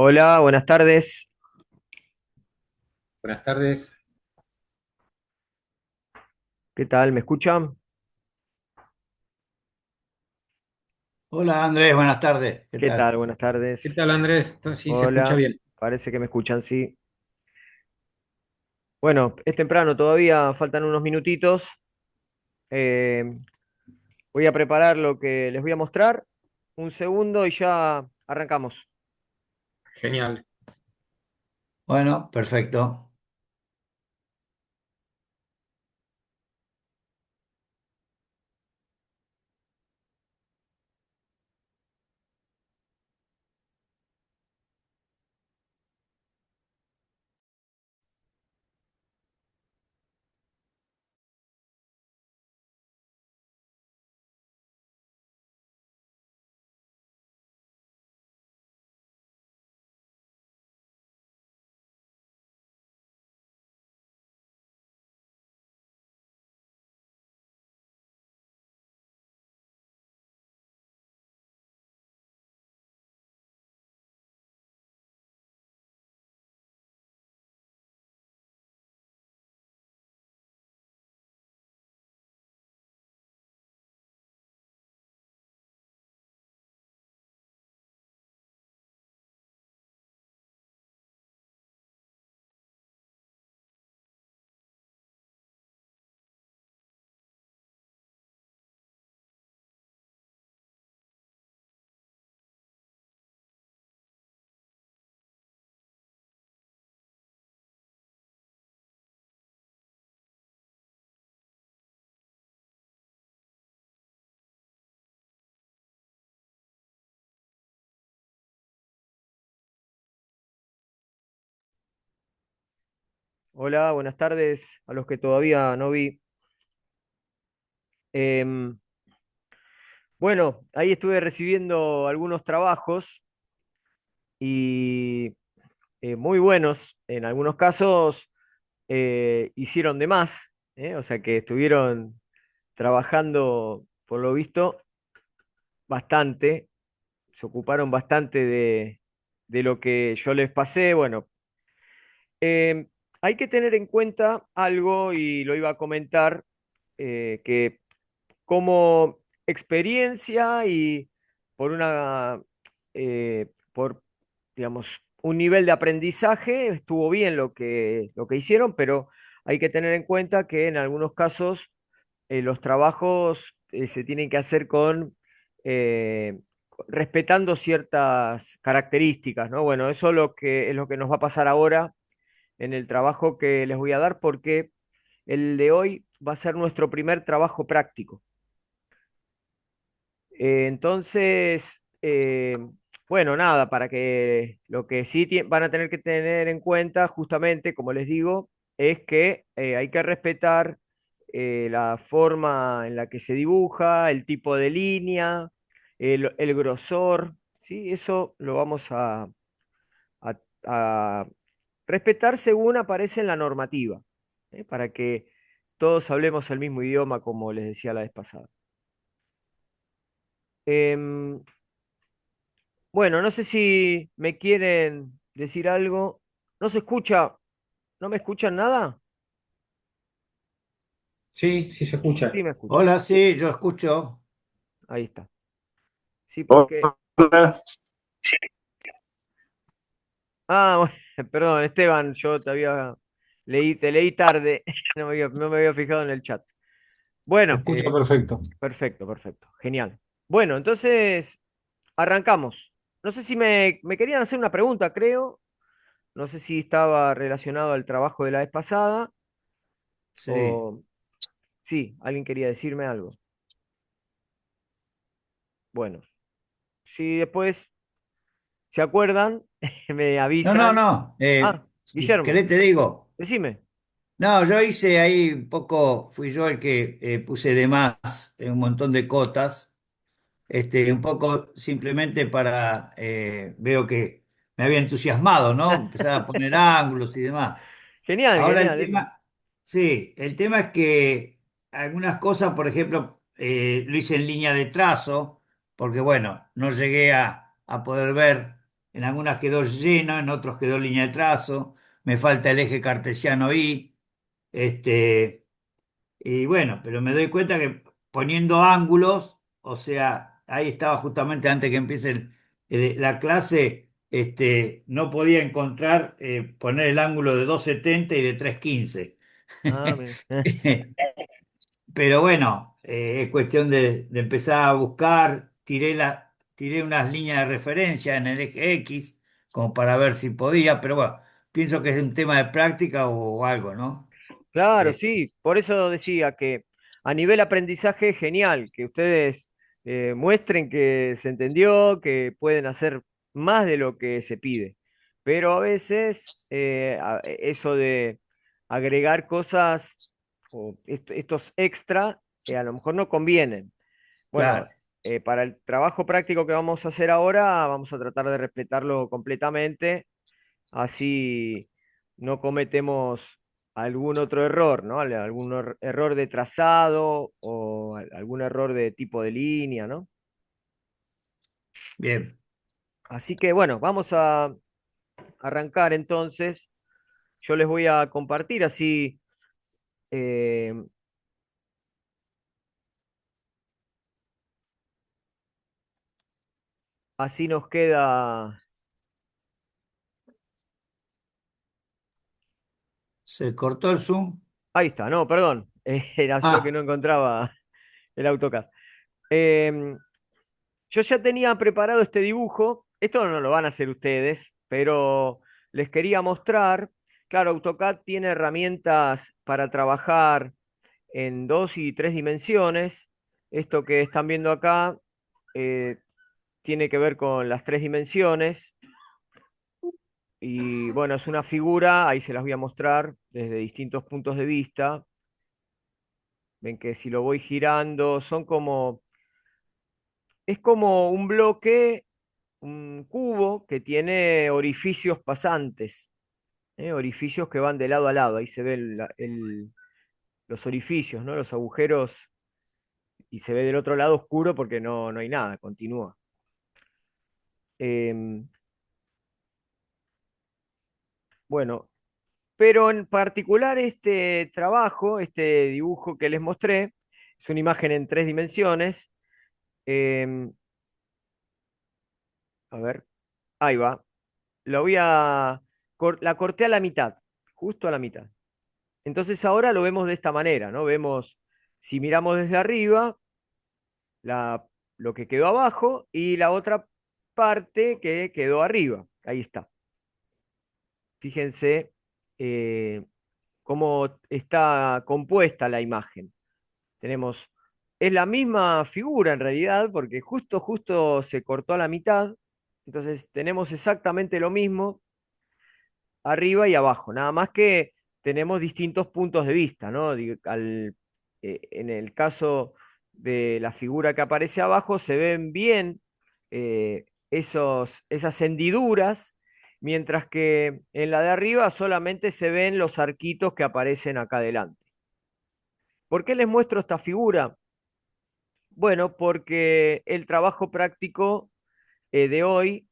Hola, buenas tardes. Buenas tardes. ¿Qué tal? ¿Me escuchan? Hola Andrés, buenas tardes. ¿Qué ¿Qué tal? tal? Buenas ¿Qué tardes. tal, Andrés? Sí, se escucha Hola, bien. parece que me escuchan, sí. Bueno, es temprano todavía, faltan unos minutitos. Eh, Voy a preparar lo que les voy a mostrar. Un segundo y ya arrancamos. Genial. Bueno, perfecto. Hola, buenas tardes a los que todavía no vi. Em, bueno, ahí estuve recibiendo algunos trabajos y muy buenos. En algunos casos hicieron de más, o sea que estuvieron trabajando, por lo visto, bastante, se ocuparon bastante de lo que yo les pasé. Bueno, eh, hay que tener en cuenta algo, y lo iba a comentar, que como experiencia y por por, digamos, un nivel de aprendizaje, estuvo bien lo que hicieron, pero hay que tener en cuenta que en algunos casos los trabajos se tienen que hacer eh, respetando ciertas características, ¿no? Bueno, eso es lo que nos va a pasar ahora en el trabajo que les voy a dar, porque el de hoy va a ser nuestro primer trabajo práctico. Entonces, bueno, nada, para que lo que sí van a tener que tener en cuenta, justamente, como les digo, es que hay que respetar la forma en la que se dibuja, el tipo de línea, el grosor, ¿sí? Eso lo vamos a- a respetar según aparece en la normativa, para que todos hablemos el mismo idioma, como les decía la vez pasada. Em, Bueno, no sé si me quieren decir algo. ¿No se escucha? ¿No me escuchan nada? Sí, sí se Sí, escucha. me escuchan. Hola, sí, yo escucho. Ahí está. Sí, porque... Hola, Ah, bueno, perdón, Esteban, yo te leí tarde. No me había fijado en el chat. Se Bueno, escucha perfecto. perfecto, perfecto. Genial. Bueno, entonces arrancamos. No sé si me querían hacer una pregunta, creo. No sé si estaba relacionado al trabajo de la vez pasada Sí. o... Sí, alguien quería decirme algo. Bueno, si después se acuerdan, me No, no, avisan. no. Ah, Si Guillermo, querés te digo. decime. No, yo hice ahí un poco, fui yo el que puse de más un montón de cotas, un poco simplemente para, veo que me había entusiasmado, ¿no? Empezar a poner ángulos y demás. Genial, Ahora el genial, eso. tema, sí, el tema es que algunas cosas, por ejemplo, lo hice en línea de trazo, porque bueno, no llegué a poder ver. en algunas quedó lleno, en otros quedó línea de trazo, me falta el eje cartesiano Y, este, y bueno, pero me doy cuenta que poniendo ángulos, o sea, ahí estaba justamente antes que empiece la clase, no podía encontrar, poner el ángulo de 2,70 y de 3,15. Ah, mira. Pero bueno, es cuestión de empezar a buscar, tiré unas líneas de referencia en el eje X, como para ver si podía, pero bueno, pienso que es un tema de práctica o algo, ¿no? Claro, Eh, sí, por eso decía que a nivel aprendizaje es genial que ustedes muestren que se entendió, que pueden hacer más de lo que se pide, pero a veces eso de agregar cosas o estos extra a lo mejor no convienen. Bueno, claro, para el trabajo práctico que vamos a hacer ahora, vamos a tratar de respetarlo completamente. Así no cometemos algún otro error, ¿no? Algún error de trazado o algún error de tipo de línea, ¿no? bien. Así que bueno, vamos a arrancar entonces. Yo les voy a compartir así, eh, así nos queda. Se cortó el Zoom. Ahí está, no, perdón, era yo que Ah, no encontraba el AutoCAD. Em, Yo ya tenía preparado este dibujo, esto no lo van a hacer ustedes, pero les quería mostrar, claro, AutoCAD tiene herramientas para trabajar en 2 y 3 dimensiones. Esto que están viendo acá eh, tiene que ver con las 3 dimensiones y bueno, es una figura, ahí se las voy a mostrar desde distintos puntos de vista. Ven que si lo voy girando, es como un bloque, un cubo que tiene orificios pasantes, orificios que van de lado a lado. Ahí se ven los orificios, ¿no? Los agujeros, y se ve del otro lado oscuro porque no hay nada, continúa. Em, bueno, pero en particular este trabajo, este dibujo que les mostré, es una imagen en 3 dimensiones. em, a ver, ahí va. Lo voy a, la corté a la mitad, justo a la mitad. Entonces ahora lo vemos de esta manera, ¿no? Vemos, si miramos desde arriba, la, lo que quedó abajo y la otra parte que quedó arriba. Ahí está. Fíjense eh, cómo está compuesta la imagen. Tenemos, es la misma figura en realidad, porque justo se cortó a la mitad. Entonces tenemos exactamente lo mismo arriba y abajo, nada más que tenemos distintos puntos de vista, ¿no? En el caso de la figura que aparece abajo, se ven bien esas hendiduras, mientras que en la de arriba solamente se ven los arquitos que aparecen acá adelante. ¿Por qué les muestro esta figura? Bueno, porque el trabajo práctico de hoy,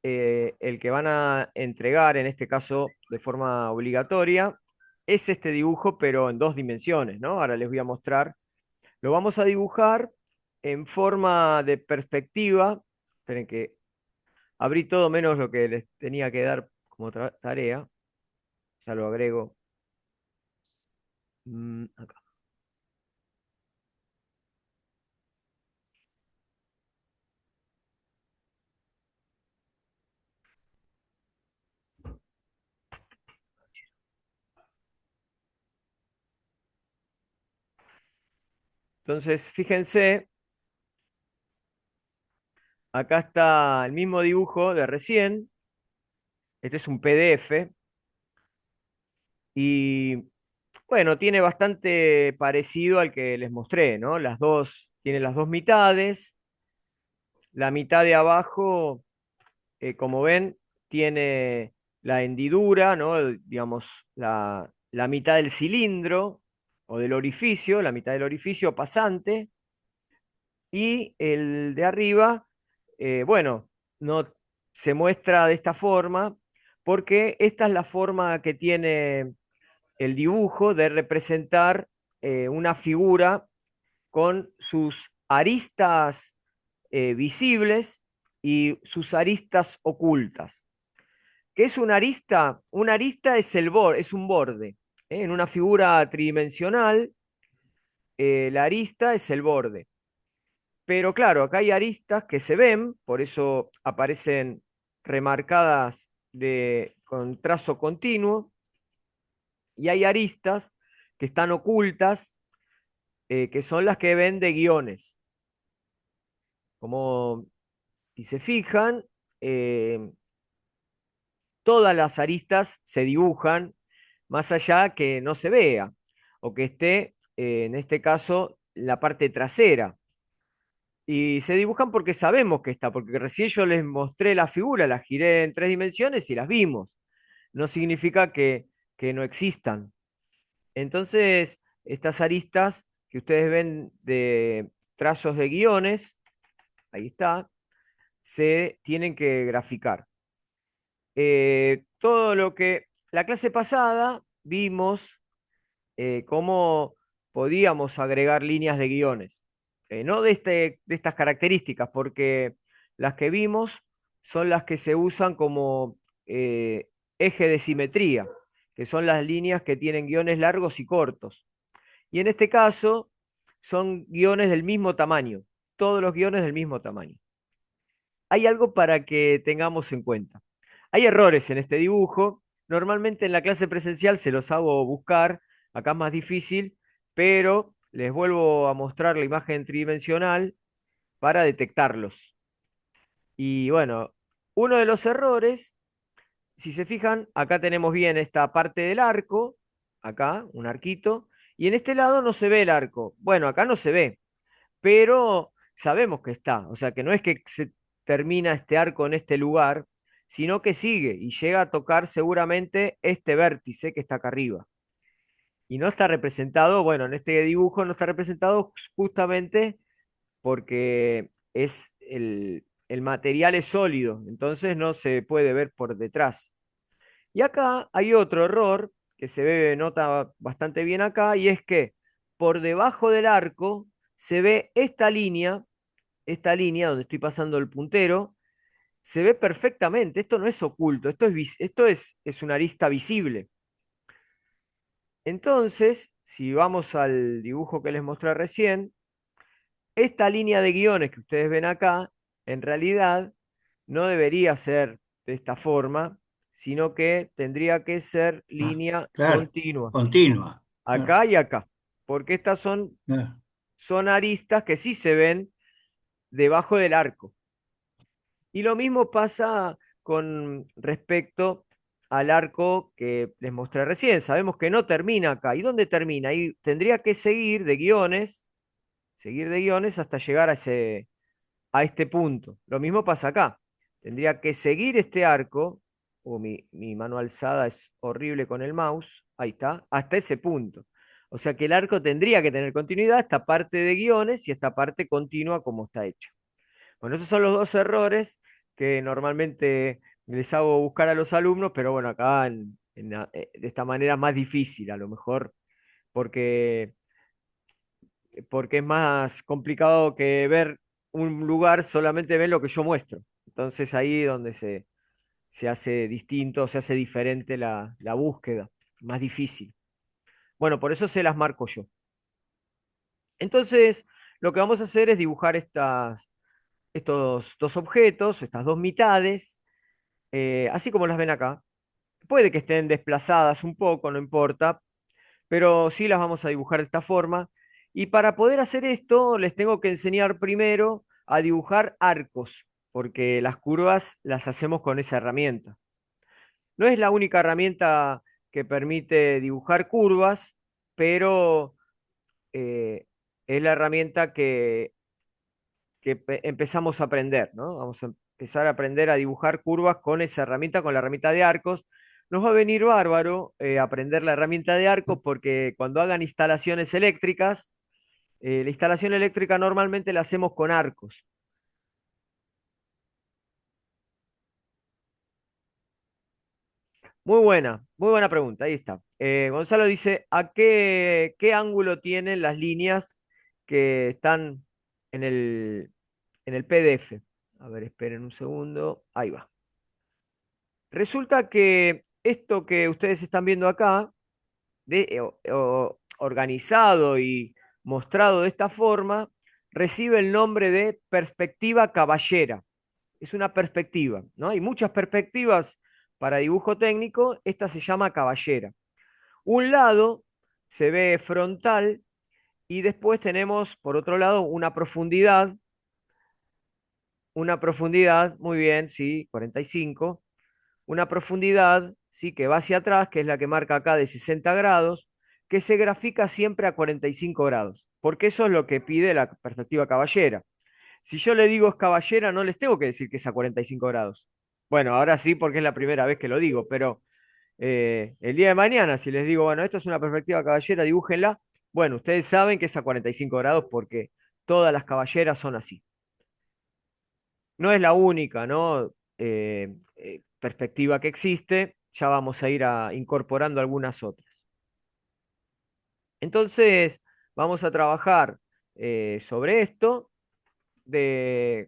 el que van a entregar, en este caso de forma obligatoria, es este dibujo, pero en 2 dimensiones, ¿no? Ahora les voy a mostrar. Lo vamos a dibujar en forma de perspectiva. Esperen que abrí todo menos lo que les tenía que dar como tarea. Ya lo agrego. Acá. Entonces, fíjense, acá está el mismo dibujo de recién. Este es un PDF y bueno, tiene bastante parecido al que les mostré, ¿no? Tiene las dos mitades. La mitad de abajo, como ven, tiene la hendidura, ¿no? Digamos, la mitad del cilindro o del orificio, la mitad del orificio pasante. Y el de arriba, bueno, no se muestra de esta forma porque esta es la forma que tiene el dibujo de representar una figura con sus aristas visibles y sus aristas ocultas. ¿Qué es una arista? Una arista es es un borde. En una figura tridimensional, la arista es el borde. Pero claro, acá hay aristas que se ven, por eso aparecen remarcadas con trazo continuo, y hay aristas que están ocultas, que son las que ven de guiones. Como si se fijan, eh, todas las aristas se dibujan más allá que no se vea, o que esté, en este caso, la parte trasera. Y se dibujan porque sabemos que está, porque recién yo les mostré la figura, la giré en 3 dimensiones y las vimos. No significa que no existan. Entonces, estas aristas que ustedes ven de trazos de guiones, ahí está, se tienen que graficar. Todo lo que la clase pasada vimos, cómo podíamos agregar líneas de guiones. No de estas características, porque las que vimos son las que se usan como eh, eje de simetría, que son las líneas que tienen guiones largos y cortos. Y en este caso son guiones del mismo tamaño, todos los guiones del mismo tamaño. Hay algo para que tengamos en cuenta. Hay errores en este dibujo. Normalmente en la clase presencial se los hago buscar. Acá es más difícil, pero les vuelvo a mostrar la imagen tridimensional para detectarlos. Y bueno, uno de los errores, si se fijan, acá tenemos bien esta parte del arco, acá, un arquito, y en este lado no se ve el arco. Bueno, acá no se ve, pero sabemos que está. O sea, que no es que se termina este arco en este lugar, sino que sigue y llega a tocar seguramente este vértice que está acá arriba. Y no está representado, bueno, en este dibujo no está representado justamente porque el material es sólido, entonces no se puede ver por detrás. Y acá hay otro error que se ve, nota bastante bien acá, y es que por debajo del arco se ve esta línea donde estoy pasando el puntero, se ve perfectamente. Esto no es oculto, esto es una arista visible. Entonces, si vamos al dibujo que les mostré recién, esta línea de guiones que ustedes ven acá, en realidad no debería ser de esta forma, sino que tendría que ser Ah, línea claro, continua, continua. Claro, acá y acá, porque estas claro. son aristas que sí se ven debajo del arco. Y lo mismo pasa con respecto al arco que les mostré recién. Sabemos que no termina acá. ¿Y dónde termina? Y tendría que seguir de guiones hasta llegar a este punto. Lo mismo pasa acá. Tendría que seguir este arco. Mi mano alzada es horrible con el mouse. Ahí está, hasta ese punto. O sea que el arco tendría que tener continuidad, esta parte de guiones y esta parte continua como está hecha. Bueno, esos son los dos errores que normalmente les hago buscar a los alumnos, pero bueno, acá de esta manera más difícil, a lo mejor, porque, porque es más complicado que ver un lugar, solamente ver lo que yo muestro. Entonces ahí es donde se hace distinto, se hace diferente la búsqueda, más difícil. Bueno, por eso se las marco yo. Entonces, lo que vamos a hacer es dibujar estos dos objetos, estas dos mitades, así como las ven acá. Puede que estén desplazadas un poco, no importa, pero sí las vamos a dibujar de esta forma. Y para poder hacer esto, les tengo que enseñar primero a dibujar arcos, porque las curvas las hacemos con esa herramienta. No es la única herramienta que permite dibujar curvas, pero eh, es la herramienta que empezamos a aprender, ¿no? Vamos a empezar a aprender a dibujar curvas con esa herramienta, con la herramienta de arcos. Nos va a venir bárbaro aprender la herramienta de arcos porque cuando hagan instalaciones eléctricas, la instalación eléctrica normalmente la hacemos con arcos. muy buena pregunta, ahí está. Gonzalo dice, ¿qué ángulo tienen las líneas que están en en el PDF? A ver, esperen un segundo, ahí va. Resulta que esto que ustedes están viendo acá, organizado y mostrado de esta forma, recibe el nombre de perspectiva caballera. Es una perspectiva, ¿no? Hay muchas perspectivas para dibujo técnico, esta se llama caballera. Un lado se ve frontal y después tenemos, por otro lado, una profundidad, muy bien, sí, 45, una profundidad, sí, que va hacia atrás, que es la que marca acá de 60 grados, que se grafica siempre a 45 grados, porque eso es lo que pide la perspectiva caballera. Si yo le digo es caballera, no les tengo que decir que es a 45 grados. Bueno, ahora sí, porque es la primera vez que lo digo, pero el día de mañana, si les digo, bueno, esto es una perspectiva caballera, dibújenla, bueno, ustedes saben que es a 45 grados porque todas las caballeras son así. No es la única, ¿no? Perspectiva que existe, ya vamos a ir incorporando algunas otras. Entonces, vamos a trabajar sobre esto.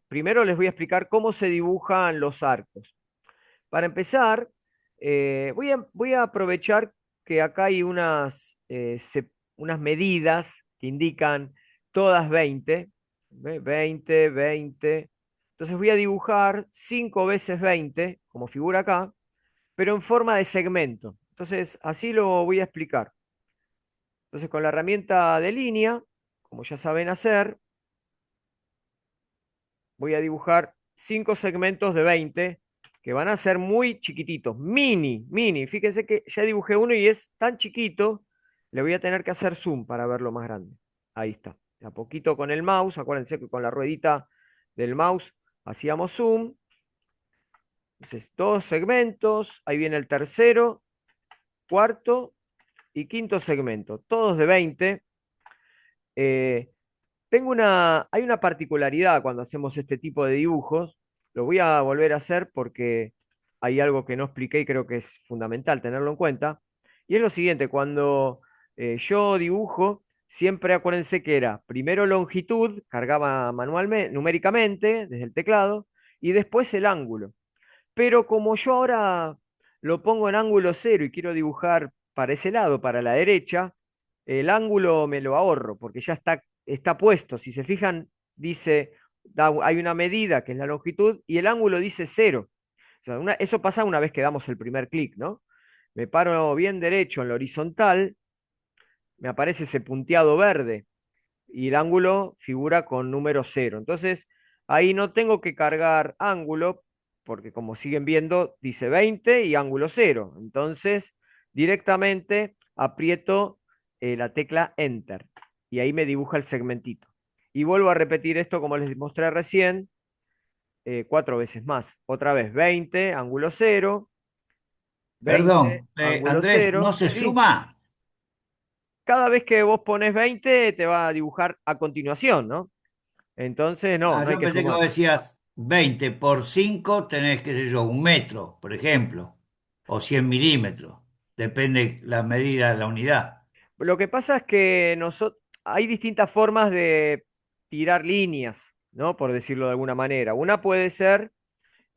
Primero les voy a explicar cómo se dibujan los arcos. Para empezar, voy a aprovechar que acá hay unas medidas que indican todas 20, ¿ve? 20, 20. Entonces voy a dibujar 5 veces 20, como figura acá, pero en forma de segmento. Entonces, así lo voy a explicar. Entonces, con la herramienta de línea, como ya saben hacer, voy a dibujar 5 segmentos de 20 que van a ser muy chiquititos, mini, mini. Fíjense que ya dibujé uno y es tan chiquito, le voy a tener que hacer zoom para verlo más grande. Ahí está. A poquito con el mouse, acuérdense que con la ruedita del mouse hacíamos zoom. Entonces, dos segmentos, ahí viene el tercero, cuarto y quinto segmento, todos de 20. Eh, hay una particularidad cuando hacemos este tipo de dibujos, lo voy a volver a hacer porque hay algo que no expliqué y creo que es fundamental tenerlo en cuenta, y es lo siguiente, cuando yo dibujo, siempre acuérdense que era primero longitud, cargaba manualmente, numéricamente, desde el teclado, y después el ángulo. Pero como yo ahora lo pongo en ángulo cero y quiero dibujar para ese lado, para la derecha, el ángulo me lo ahorro porque ya está puesto. Si se fijan, dice, hay una medida que es la longitud y el ángulo dice cero. O sea, eso pasa una vez que damos el primer clic, ¿no? Me paro bien derecho en la horizontal, me aparece ese punteado verde y el ángulo figura con número cero. Entonces, ahí no tengo que cargar ángulo, porque como siguen viendo, dice 20 y ángulo cero. Entonces, directamente aprieto la tecla Enter y ahí me dibuja el segmentito. Y vuelvo a repetir esto como les mostré recién, 4 veces más. Otra vez, 20, ángulo cero, 20, Perdón, ángulo Andrés, ¿no cero. se Sí, suma? cada vez que vos pones 20, te va a dibujar a continuación, ¿no? Entonces, no, Ah, no hay yo que pensé que vos sumar. decías 20 por 5 tenés, qué sé yo, 1 metro, por ejemplo, o 100 milímetros, depende la medida de la unidad. Lo que pasa es que hay distintas formas de tirar líneas, ¿no? Por decirlo de alguna manera. Una puede ser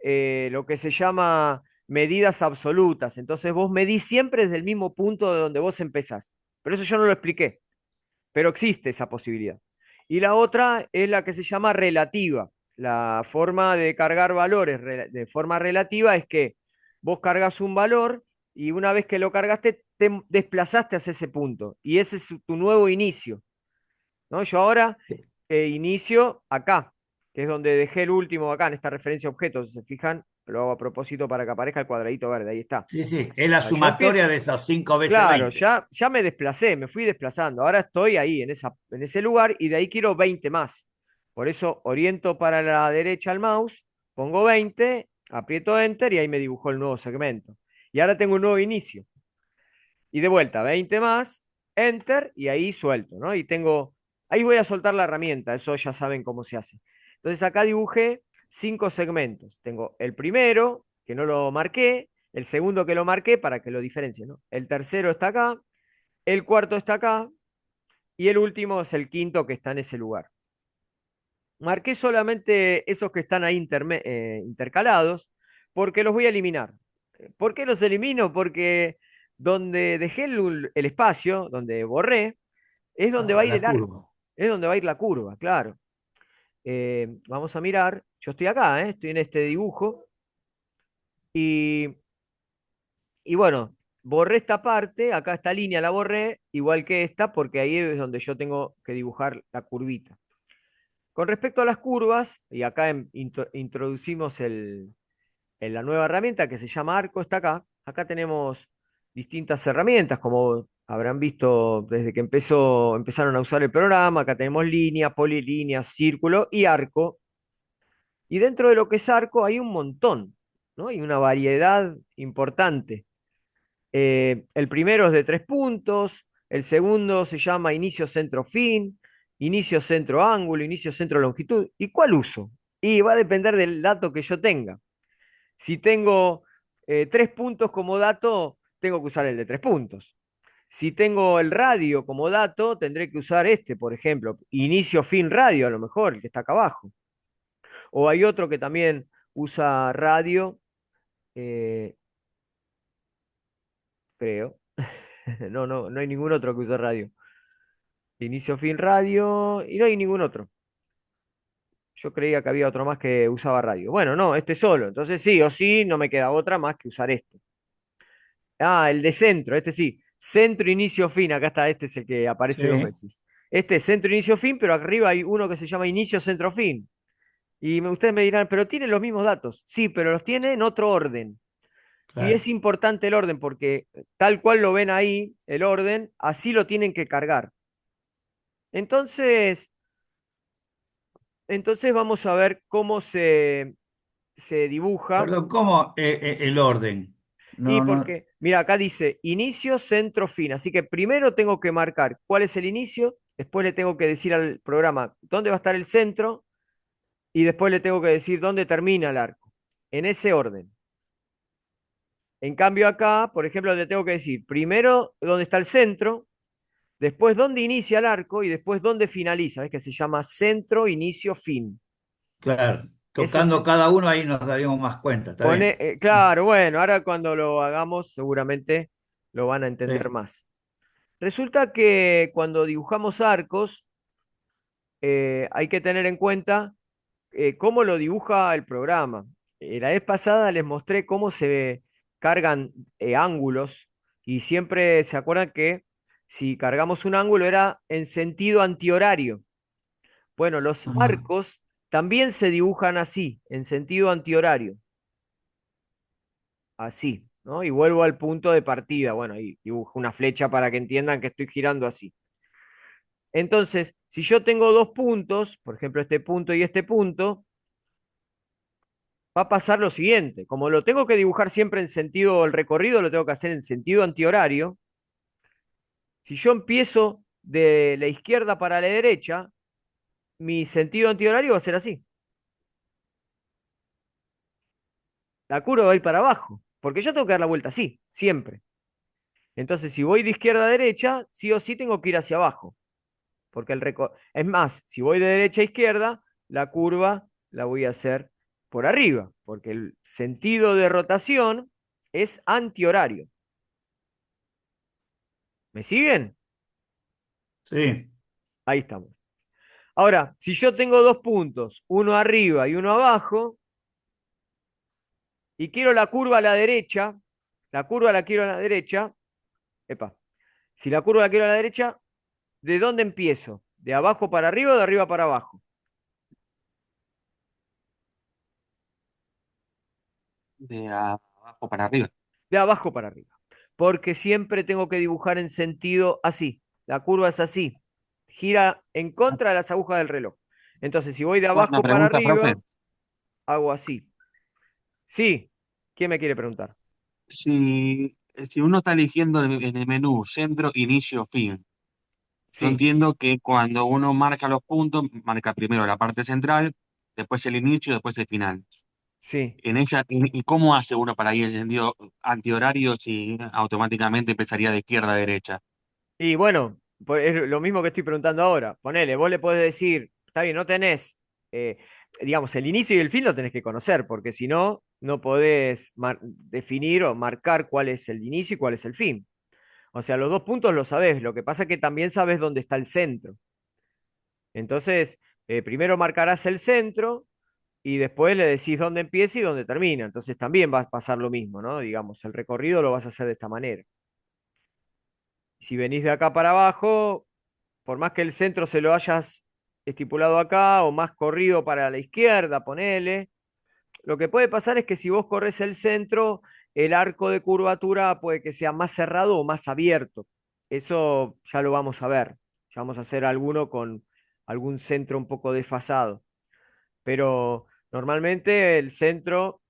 lo que se llama medidas absolutas. Entonces vos medís siempre desde el mismo punto de donde vos empezás. Pero eso yo no lo expliqué, pero existe esa posibilidad. Y la otra es la que se llama relativa. La forma de cargar valores de forma relativa es que vos cargas un valor y una vez que lo cargaste, te desplazaste hacia ese punto. Y ese es tu nuevo inicio, ¿no? Yo ahora inicio acá, que es donde dejé el último acá, en esta referencia a objetos. Si se fijan, lo hago a propósito para que aparezca el cuadradito verde. Ahí está. Sí, sí, es la Yo empiezo, sumatoria de esos 5 veces claro, 20. ya me desplacé, me fui desplazando. Ahora estoy ahí, en ese lugar, y de ahí quiero 20 más. Por eso oriento para la derecha el mouse, pongo 20, aprieto Enter y ahí me dibujó el nuevo segmento. Y ahora tengo un nuevo inicio. Y de vuelta, 20 más, Enter y ahí suelto, ¿no? Ahí voy a soltar la herramienta, eso ya saben cómo se hace. Entonces acá dibujé 5 segmentos. Tengo el primero, que no lo marqué, el segundo que lo marqué para que lo diferencie, ¿no? El tercero está acá, el cuarto está acá y el último es el quinto que está en ese lugar. Marqué solamente esos que están ahí intercalados porque los voy a eliminar. ¿Por qué los elimino? Porque donde dejé el espacio, donde borré, es donde va Ah, a ir la el curva. arco, es donde va a ir la curva, claro. Vamos a mirar, yo estoy acá, estoy en este dibujo y, y bueno, borré esta parte, acá esta línea la borré, igual que esta, porque ahí es donde yo tengo que dibujar la curvita. Con respecto a las curvas, y acá introducimos en la nueva herramienta que se llama Arco, está acá. Acá tenemos distintas herramientas, como habrán visto desde que empezaron a usar el programa. Acá tenemos línea, polilínea, círculo y arco. Y dentro de lo que es arco hay un montón, ¿no? Hay una variedad importante. El primero es de 3 puntos, el segundo se llama inicio, centro, fin, inicio, centro, ángulo, inicio, centro, longitud. ¿Y cuál uso? Y va a depender del dato que yo tenga. Si tengo 3 puntos como dato, tengo que usar el de 3 puntos. Si tengo el radio como dato, tendré que usar este, por ejemplo, inicio, fin, radio, a lo mejor, el que está acá abajo. O hay otro que también usa radio, eh, creo. No, no, no hay ningún otro que use radio. Inicio, fin, radio, y no hay ningún otro. Yo creía que había otro más que usaba radio. Bueno, no, este solo. Entonces sí o sí, no me queda otra más que usar este. Ah, el de centro, este sí. Centro, inicio, fin. Acá está, este es el que aparece dos Sí, veces. Este es centro, inicio, fin, pero arriba hay uno que se llama inicio, centro, fin. Y ustedes me dirán, pero tiene los mismos datos. Sí, pero los tiene en otro orden. Y es claro. importante el orden porque tal cual lo ven ahí, el orden, así lo tienen que cargar. Entonces, entonces vamos a ver cómo se dibuja. Perdón, ¿cómo el orden? Y No, no, porque, mira, acá dice inicio, centro, fin. Así que primero tengo que marcar cuál es el inicio, después le tengo que decir al programa dónde va a estar el centro y después le tengo que decir dónde termina el arco. En ese orden. En cambio acá, por ejemplo, le tengo que decir primero dónde está el centro, después dónde inicia el arco y después dónde finaliza. ¿Ves que se llama centro, inicio, fin? claro. Ese es, Tocando cada uno ahí nos daríamos más cuenta, está bien. claro, bueno, ahora cuando lo hagamos seguramente lo van a entender Sí. más. Resulta que cuando dibujamos arcos, hay que tener en cuenta cómo lo dibuja el programa. La vez pasada les mostré cómo se cargan ángulos y siempre se acuerdan que si cargamos un ángulo era en sentido antihorario. Bueno, los Ah, arcos también se dibujan así, en sentido antihorario, así, ¿no? Y vuelvo al punto de partida. Bueno, y dibujo una flecha para que entiendan que estoy girando así. Entonces, si yo tengo 2 puntos, por ejemplo, este punto y este punto, va a pasar lo siguiente. Como lo tengo que dibujar siempre en sentido, el recorrido lo tengo que hacer en sentido antihorario. Si yo empiezo de la izquierda para la derecha, mi sentido antihorario va a ser así. La curva va a ir para abajo, porque yo tengo que dar la vuelta así, siempre. Entonces, si voy de izquierda a derecha, sí o sí tengo que ir hacia abajo. Porque es más, si voy de derecha a izquierda, la curva la voy a hacer por arriba, porque el sentido de rotación es antihorario. ¿Me siguen? sí, Ahí estamos. Ahora, si yo tengo 2 puntos, uno arriba y uno abajo, y quiero la curva a la derecha, la curva la quiero a la derecha, epa, si la curva la quiero a la derecha, ¿de dónde empiezo? ¿De abajo para arriba o de arriba para abajo? de abajo para arriba. De abajo para arriba. Porque siempre tengo que dibujar en sentido así. La curva es así. Gira en contra de las agujas del reloj. Entonces, si voy de Una abajo para pregunta, profe. arriba, hago así. Sí. ¿Quién me quiere preguntar? Si uno está eligiendo en el menú centro, inicio, fin, yo Sí. entiendo que cuando uno marca los puntos, marca primero la parte central, después el inicio, después el final. Sí. En ella, y cómo hace uno para ir en sentido antihorario si automáticamente empezaría de izquierda a derecha? Y bueno, pues es lo mismo que estoy preguntando ahora. Ponele, vos le podés decir, está bien, no tenés, eh, digamos, el inicio y el fin lo tenés que conocer, porque si no, no podés definir o marcar cuál es el inicio y cuál es el fin. O sea, los dos puntos los sabés, lo que pasa es que también sabés dónde está el centro. Entonces, primero marcarás el centro y después le decís dónde empieza y dónde termina. Entonces también va a pasar lo mismo, ¿no? Digamos, el recorrido lo vas a hacer de esta manera. Si venís de acá para abajo, por más que el centro se lo hayas estipulado acá o más corrido para la izquierda, ponele, lo que puede pasar es que si vos corres el centro, el arco de curvatura puede que sea más cerrado o más abierto. Eso ya lo vamos a ver. Ya vamos a hacer alguno con algún centro un poco desfasado. Pero normalmente el centro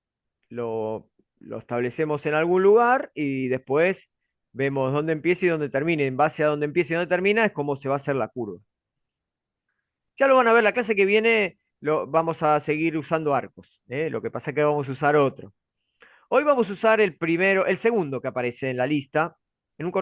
lo, lo establecemos en algún lugar y después vemos dónde empieza y dónde termina. En base a dónde empieza y dónde termina es cómo se va a hacer la curva. Ya lo van a ver, la clase que viene vamos a seguir usando arcos, ¿eh? Lo que pasa es que vamos a usar otro. Hoy vamos a usar el primero, el segundo que aparece en la lista. En un,